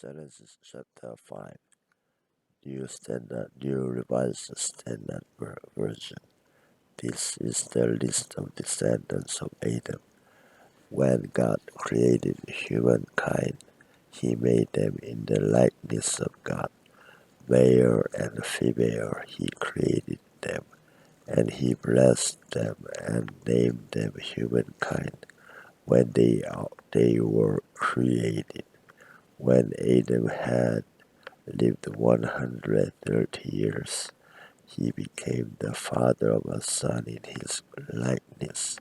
Genesis chapter 5, New Revised Standard Version. This is the list of descendants of Adam. When God created humankind, He made them in the likeness of God. Male and female He created them, and He blessed them and named them humankind when they were created. When Adam had lived 130 years, he became the father of a son in his likeness,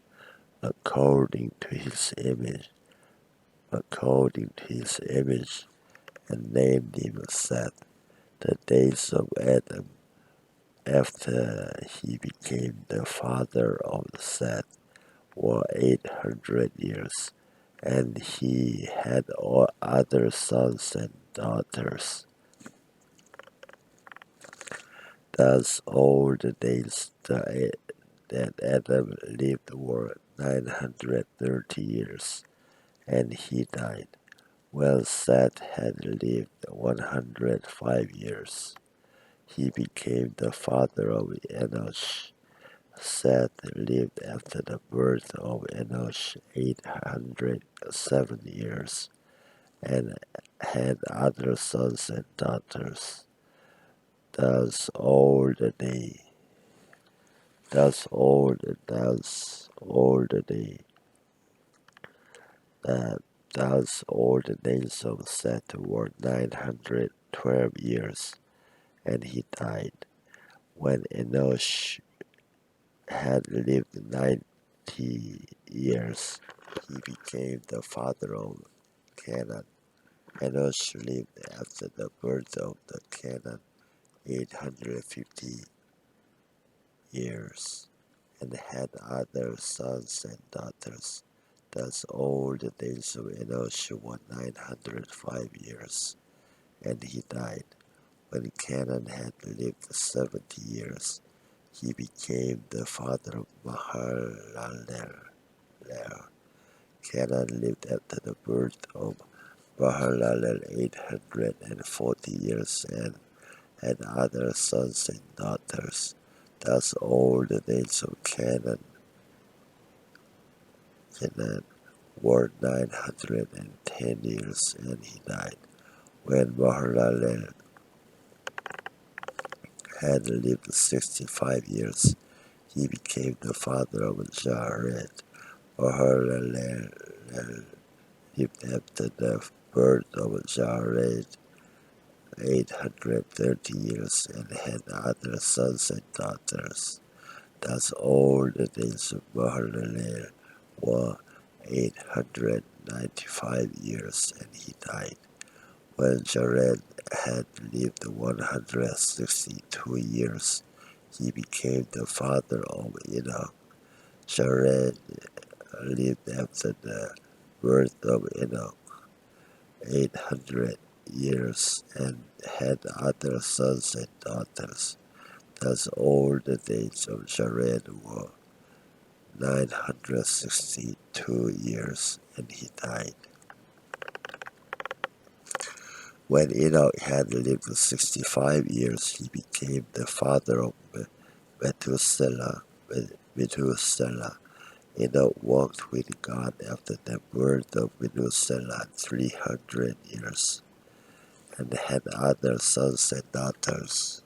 according to his image, and named him Seth. The days of Adam after he became the father of Seth were 800 years, and he had all other sons and daughters. Thus all the days that Adam lived were 930 years, and he died. When Seth had lived 105 years, he became the father of Enosh. Seth lived after the birth of Enosh 807 years, and had other sons and daughters. Thus all the day Thus all the days of Seth were 912 years, and he died. When Enosh had lived 90 years, he became the father of Canaan. Enosh lived after the birth of the Canaan 850 years, and had other sons and daughters. Thus all the days of Enosh were 905 years, and he died. When Canaan had lived 70 years, he became the father of Mahalalel. Canaan lived after the birth of Mahalalel 840 years, and had other sons and daughters. Thus all the days of Canaan were 910 years, and he died. When Mahalalel had lived 65 years, he became the father of Jared. Mahalalel lived after the birth of Jared 830 years, and had other sons and daughters. Thus all the days of Mahalalel were 895 years, and he died. When Jared had lived 162 years, he became the father of Enoch. Jared lived after the birth of Enoch 800 years, and had other sons and daughters. Thus all the days of Jared were 962 years, and he died. When Enoch had lived 65 years, he became the father of Methuselah. Enoch walked with God after the birth of Methuselah 300 years, and had other sons and daughters.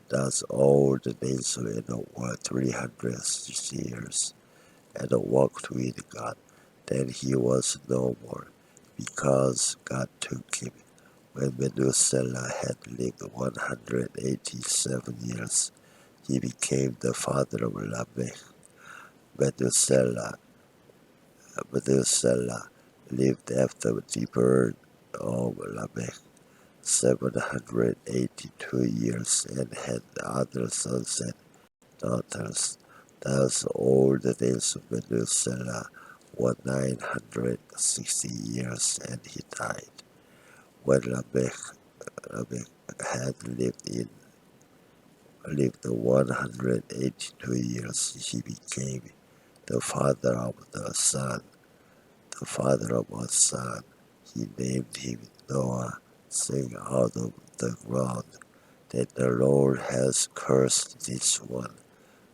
Thus all the days of Enoch were 360 years, and walked with God. Then he was no more, because God took him. When Methuselah had lived 187 years, he became the father of Lamech. Methuselah lived after the birth of Lamech 782 years, and had other sons and daughters. Thus all the days of Methuselah were 960 years, and he died. When Lamech had lived 182 years, he became the father of a son. he named him Noah, saying out of the ground that the Lord has cursed this one,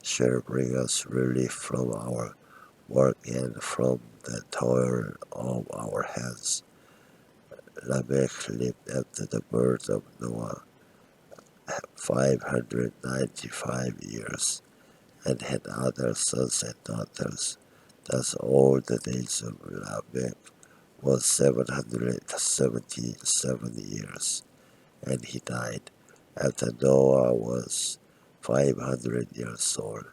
shall bring us relief from our work and from the toil of our hands. Lamech lived after the birth of Noah 595 years, and had other sons and daughters. Thus all the days of Lamech was 777 years, and he died. After Noah was 500 years old,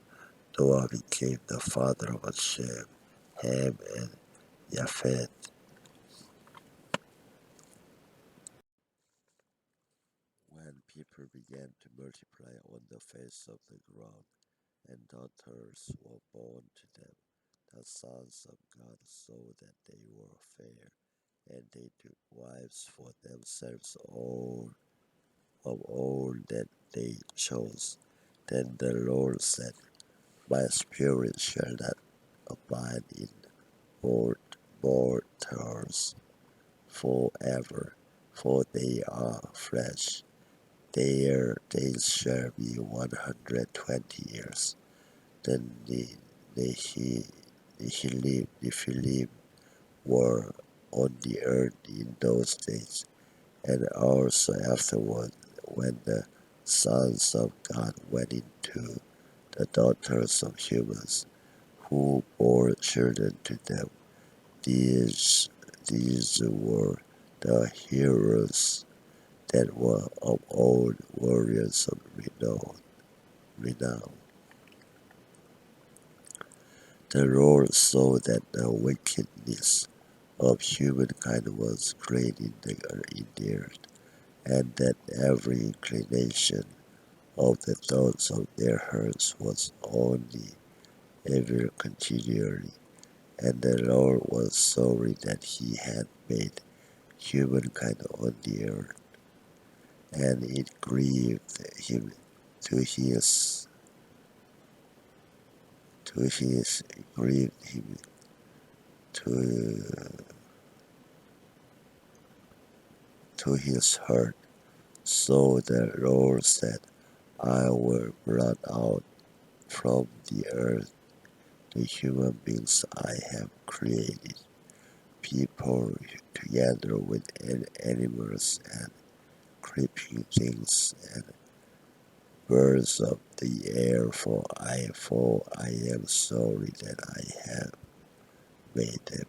Noah became the father of Shem, Ham, and Japheth. When people began to multiply on the face of the ground, and daughters were born to them, the sons of God saw that they were fair, and they took wives for themselves all that they chose. Then the Lord said, My spirit shall not abide in mortals forever, for they are flesh. Their days shall be 120 years. Then Nephilim were on the earth in those days, and also afterward, when the sons of God went into the daughters of humans, who bore children to them. These were the heroes that were of old, warriors of renown. The Lord saw that the wickedness of humankind was great in the earth, and that every inclination of the thoughts of their hearts was only evil continually. And the Lord was sorry that he had made humankind on the earth, and it grieved him to his to his grieved him to to his heart. So the Lord said, I will blot out from the earth the human beings I have created, people together with animals and creeping things and birds of the air, for I am sorry that I have made them.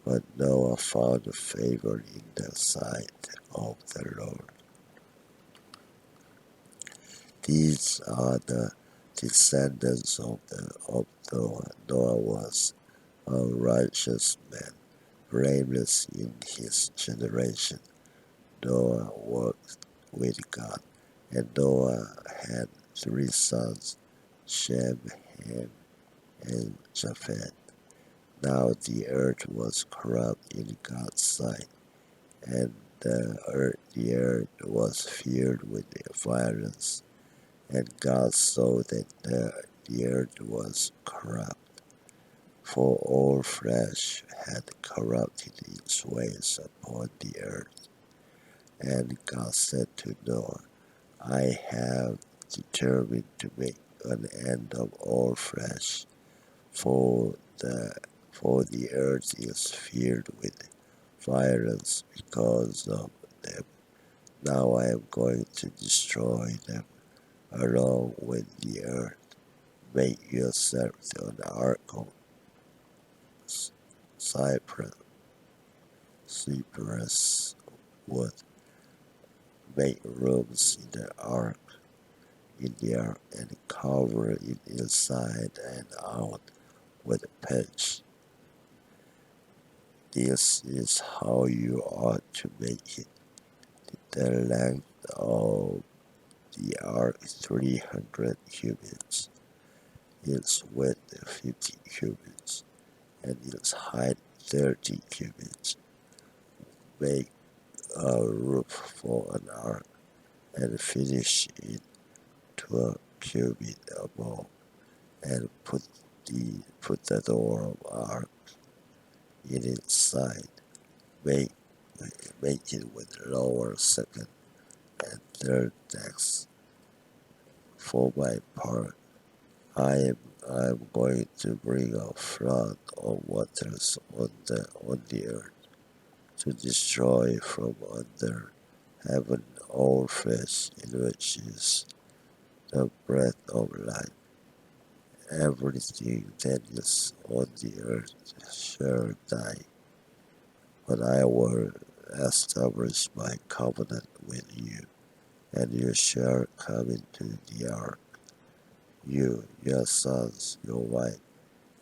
But Noah found favor in the sight of the Lord. These are the descendants of Noah. Noah was a righteous man, blameless in his generation. Noah walked with God, and Noah had three sons, Shem, Ham, and Japheth. Now the earth was corrupt in God's sight, and the earth was filled with violence, and God saw that the earth was corrupt, for all flesh had corrupted its ways upon the earth. And God said to Noah, I have determined to make an end of all flesh, for the for the earth is filled with violence because of them. Now I am going to destroy them along with the earth. Make yourself an ark of cypress, cypress wood. Make rooms in the ark and cover it inside and out with pitch. This is how you ought to make it. The length of the ark is 300 cubits, its width 50 cubits, and its height 30 cubits. Make a roof for an ark, and finish it to a cubit above, and put the door of ark in its side. make, make it with lower second and third decks. For my part, I am going to bring a flood of waters on the earth to destroy from under heaven all flesh in which is the breath of life. Everything that is on the earth shall die, but I will establish my covenant with you, and you shall come into the ark, you, your sons, your wife,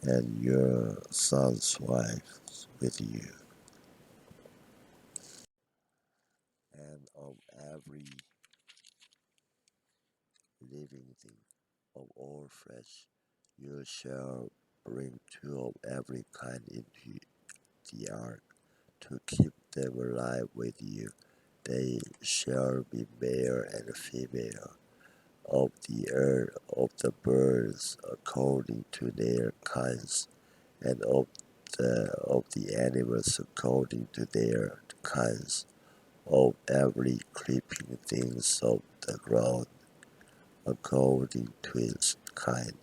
and your sons' wives with you, and of every living thing of all flesh you shall bring two of every kind into the ark to keep them alive with you. They shall be male and female, of the earth, of the birds according to their kinds, and of the animals according to their kinds, of every creeping things of the ground according to its kind.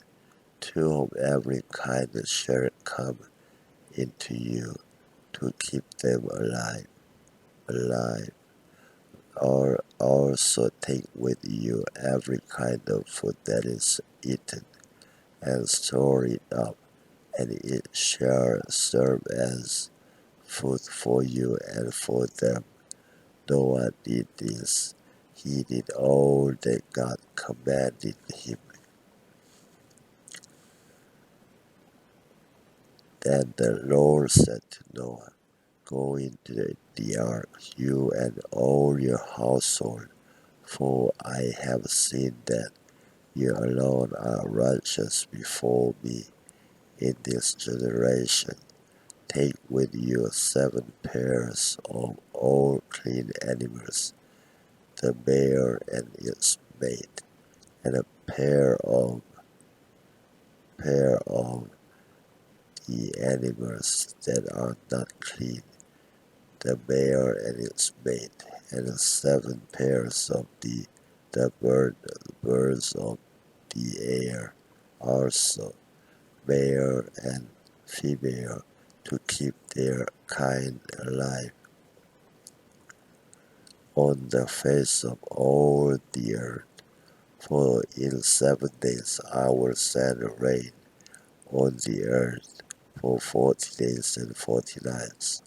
Two of every kind shall come into you to keep them alive. Or also take with you every kind of food that is eaten, and store it up, and it shall serve as food for you and for them. Noah did this. He did all that God commanded him. Then the Lord said to Noah, go into the ark, you and all your household, for I have seen that you alone are righteous before me in this generation. Take with you 7 pairs of all clean animals, the male and its mate, and a pair of the animals that are not clean, the male and its mate, and 7 pairs of the birds of the air, also male and female, to keep their kind alive on the face of all the earth. For in 7 days I will send rain on the earth for 40 days and 40 nights,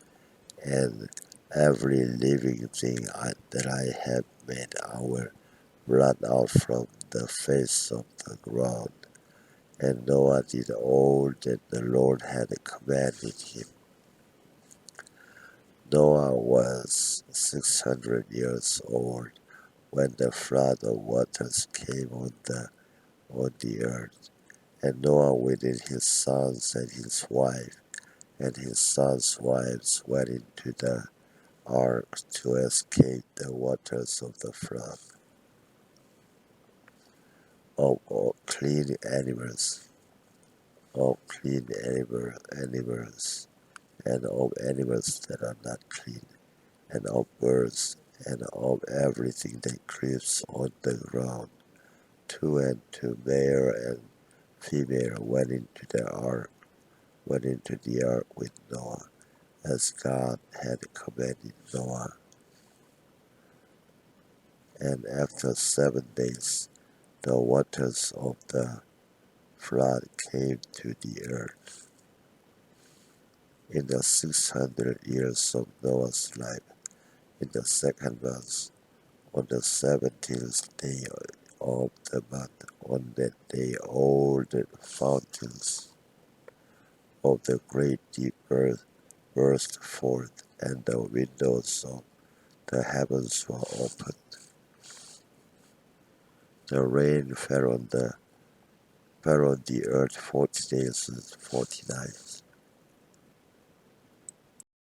and every living thing that I have made I will blot out from the face of the ground. And Noah did all that the Lord had commanded him. Noah was 600 years old when the flood of waters came on the earth. And Noah with his sons and his wife and his sons' wives went into the ark to escape the waters of the flood. Of all clean animals, animals, and of animals that are not clean, and of birds, and of everything that creeps on the ground. Two and two, male and female, went into the ark with Noah, as God had commanded Noah. And after 7 days, the waters of the flood came to the earth. In the 600 years of Noah's life, in the second month, on the 17th day of the month, on that day all the fountains of the great deep earth burst forth, and the windows of the heavens were opened. The rain fell on the earth 40 days and 40 nights,